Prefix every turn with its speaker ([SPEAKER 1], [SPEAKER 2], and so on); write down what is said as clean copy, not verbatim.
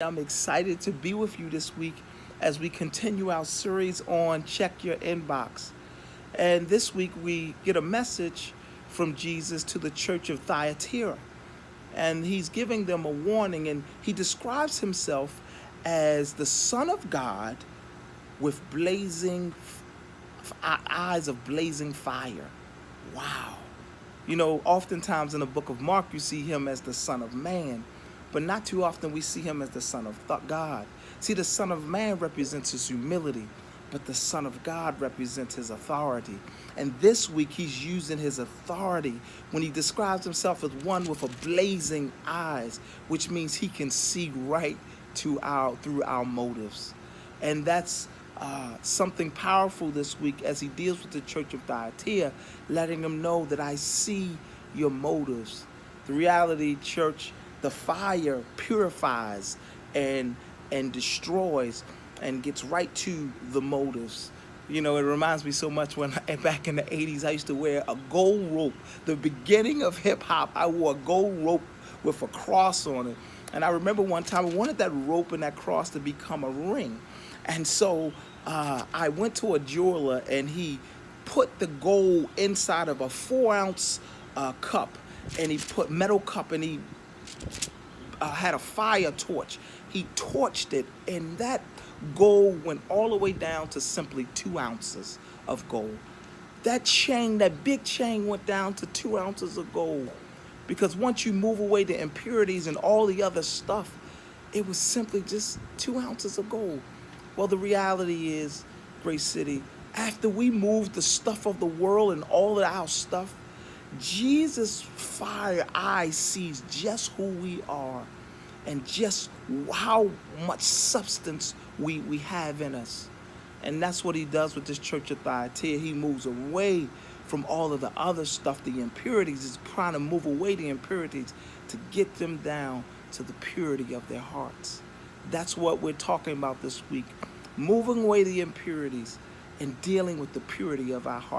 [SPEAKER 1] I'm excited to be with you this week as we continue our series on Check Your Inbox. And this week we get a message from Jesus to the church of Thyatira. And he's giving them a warning, and he describes himself as the Son of God with blazing eyes of blazing fire. Wow. You know, oftentimes in the book of Mark, you see him as the Son of Man, but not too often we see him as the Son of God. See, the Son of Man represents his humility, but the Son of God represents his authority. And this week, he's using his authority when he describes himself as one with a blazing eyes, which means he can see right through our motives. And that's something powerful this week as he deals with the church of Thyatira, letting them know that I see your motives. The reality, church, the fire purifies and destroys and gets right to the motives. You know, it reminds me so much when back in the 80s, I used to wear a gold rope. The beginning of hip hop, I wore a gold rope with a cross on it. And I remember one time I wanted that rope and that cross to become a ring. And so I went to a jeweler and he put the gold inside of a 4-ounce cup, and he put metal cup, and he had a fire torch. He torched it, and that gold went all the way down to simply 2 ounces of gold. That chain, that big chain, went down to 2 ounces of gold. Because once you move away the impurities and all the other stuff, it was simply just 2 ounces of gold. Well, the reality is, Grace City, after we move the stuff of the world and all of our stuff, Jesus' fire eye sees just who we are and just how much substance we have in us. And that's what he does with this church of Thyatira. He moves away from all of the other stuff, the impurities. He's trying to move away the impurities to get them down to the purity of their hearts. That's what we're talking about this week. Moving away the impurities and dealing with the purity of our heart.